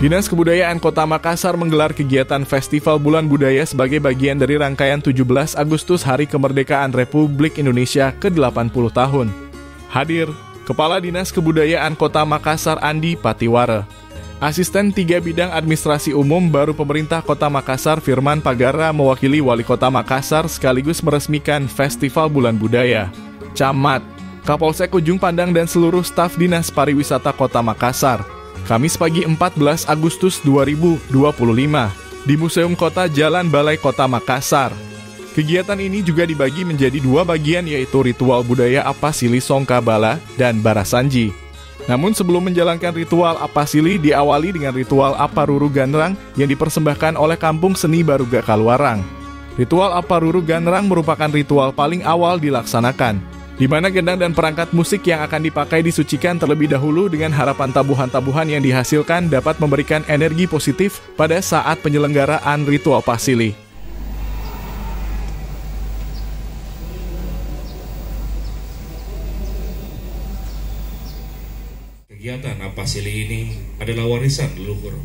Dinas Kebudayaan Kota Makassar menggelar kegiatan Festival Bulan Budaya sebagai bagian dari rangkaian 17 Agustus Hari Kemerdekaan Republik Indonesia ke-80 tahun. Hadir Kepala Dinas Kebudayaan Kota Makassar Andi Patiwara, Asisten 3 Bidang Administrasi Umum Baru Pemerintah Kota Makassar Firman Pagara mewakili Wali Kota Makassar sekaligus meresmikan Festival Bulan Budaya. Camat, Kapolsek Ujung Pandang dan seluruh staf Dinas Pariwisata Kota Makassar. Kamis pagi 14 Agustus 2025 di Museum Kota Jalan Balai Kota Makassar. Kegiatan ini juga dibagi menjadi 2 bagian, yaitu ritual budaya Apasili Songkabala dan Barasanji. Namun sebelum menjalankan ritual Apasili diawali dengan ritual Aparuru Ganrang yang dipersembahkan oleh Kampung Seni Baruga Kaluarang. Ritual Aparuru Ganrang merupakan ritual paling awal dilaksanakan, di mana gendang dan perangkat musik yang akan dipakai disucikan terlebih dahulu dengan harapan tabuhan-tabuhan yang dihasilkan dapat memberikan energi positif pada saat penyelenggaraan ritual Pasili. Kegiatan Apasili ini adalah warisan leluhur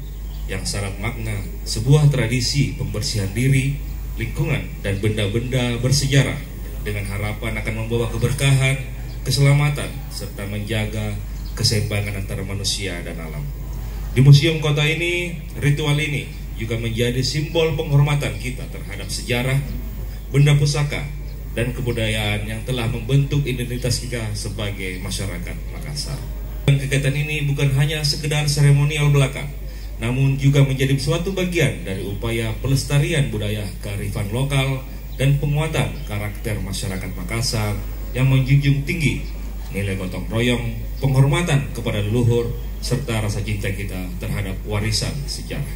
yang syarat makna, sebuah tradisi pembersihan diri, lingkungan, dan benda-benda bersejarah dengan harapan akan membawa keberkahan, keselamatan, serta menjaga keseimbangan antara manusia dan alam. Di Museum Kota ini, ritual ini juga menjadi simbol penghormatan kita terhadap sejarah, benda pusaka, dan kebudayaan yang telah membentuk identitas kita sebagai masyarakat Makassar. Dan kegiatan ini bukan hanya sekedar seremonial belaka, namun juga menjadi suatu bagian dari upaya pelestarian budaya kearifan lokal dan penguatan karakter masyarakat Makassar yang menjunjung tinggi nilai gotong royong, penghormatan kepada leluhur, serta rasa cinta kita terhadap warisan sejarah.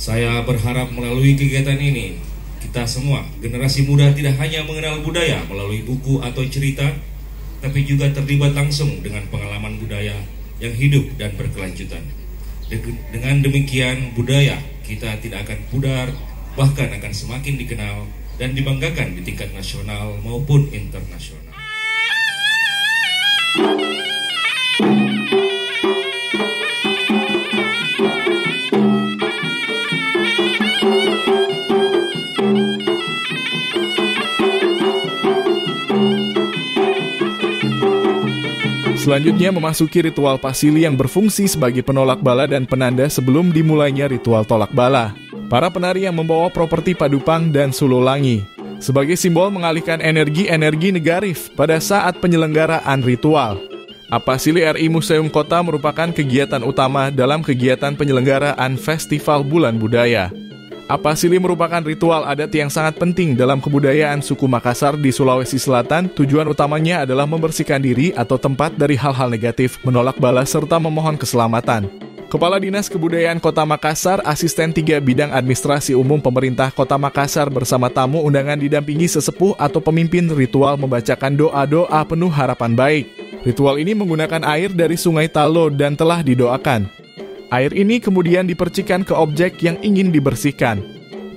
Saya berharap melalui kegiatan ini, kita semua, generasi muda, tidak hanya mengenal budaya melalui buku atau cerita, tapi juga terlibat langsung dengan pengalaman budaya yang hidup dan berkelanjutan. Dengan demikian, budaya kita tidak akan pudar, bahkan akan semakin dikenal dan dibanggakan di tingkat nasional maupun internasional. Selanjutnya memasuki ritual Pasili yang berfungsi sebagai penolak bala dan penanda sebelum dimulainya ritual tolak bala. Para penari yang membawa properti Padupang dan Sulolangi sebagai simbol mengalihkan energi-energi negatif pada saat penyelenggaraan ritual. Apasili RI Museum Kota merupakan kegiatan utama dalam kegiatan penyelenggaraan Festival Bulan Budaya. Apasili merupakan ritual adat yang sangat penting dalam kebudayaan suku Makassar di Sulawesi Selatan. Tujuan utamanya adalah membersihkan diri atau tempat dari hal-hal negatif, menolak bala, serta memohon keselamatan. Kepala Dinas Kebudayaan Kota Makassar, Asisten 3 Bidang Administrasi Umum Pemerintah Kota Makassar bersama tamu undangan didampingi sesepuh atau pemimpin ritual membacakan doa-doa penuh harapan baik. Ritual ini menggunakan air dari Sungai Talo dan telah didoakan. Air ini kemudian dipercikan ke objek yang ingin dibersihkan.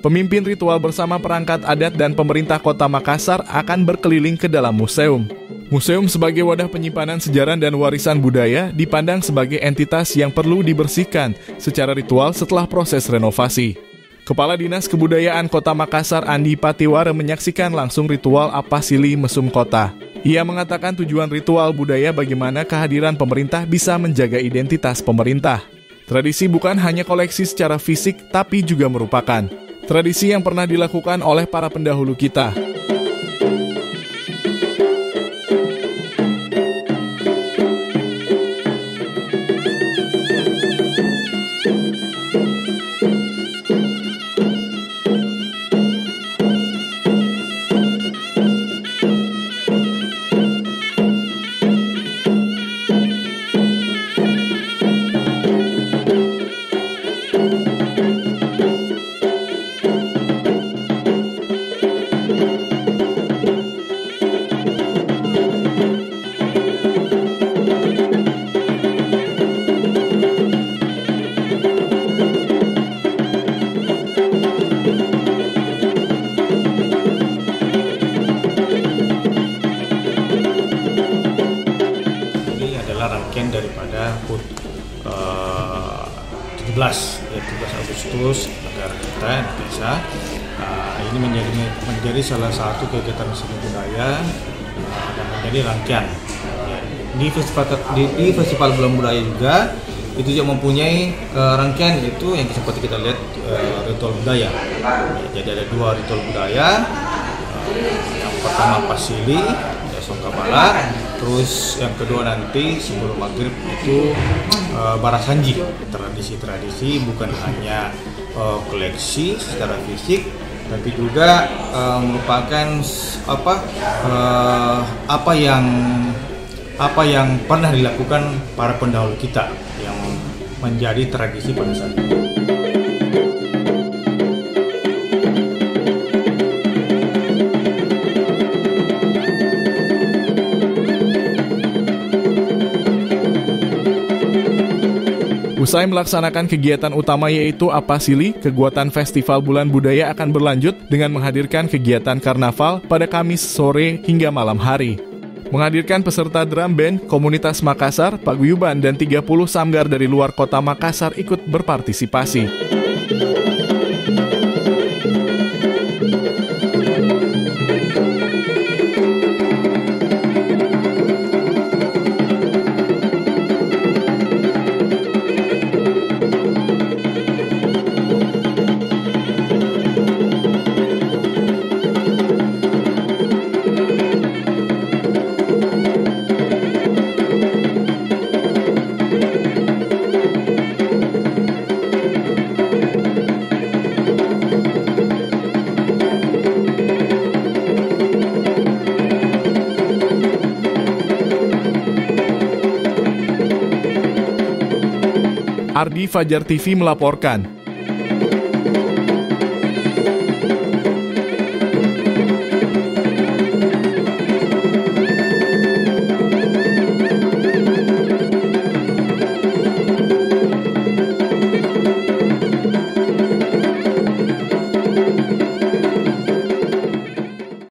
Pemimpin ritual bersama perangkat adat dan pemerintah Kota Makassar akan berkeliling ke dalam museum. Museum sebagai wadah penyimpanan sejarah dan warisan budaya dipandang sebagai entitas yang perlu dibersihkan secara ritual setelah proses renovasi. Kepala Dinas Kebudayaan Kota Makassar Andi Patiwara menyaksikan langsung ritual Apasili Mesum Kota. Ia mengatakan tujuan ritual budaya bagaimana kehadiran pemerintah bisa menjaga identitas pemerintah. Tradisi bukan hanya koleksi secara fisik, tapi juga merupakan tradisi yang pernah dilakukan oleh para pendahulu kita. ya 17 Agustus negara kita Indonesia. Ini menjadi salah satu kegiatan seni budaya dan menjadi rangkaian. Di festival Bulan Budaya juga itu juga mempunyai rangkaian, itu yang seperti kita lihat ritual budaya. Jadi ada 2 ritual budaya. Yang pertama Pasili, Songkabala, terus yang kedua nanti sebelum maghrib itu Barasanji. Tradisi-tradisi bukan hanya koleksi secara fisik, tapi juga merupakan apa yang pernah dilakukan para pendahulu kita yang menjadi tradisi pada saat itu. Usai melaksanakan kegiatan utama yaitu Apasili, kegiatan Festival Bulan Budaya akan berlanjut dengan menghadirkan kegiatan karnaval pada Kamis sore hingga malam hari. Menghadirkan peserta drum band, komunitas Makassar, paguyuban, dan 30 sanggar dari luar kota Makassar ikut berpartisipasi. Ardi Fajar TV melaporkan.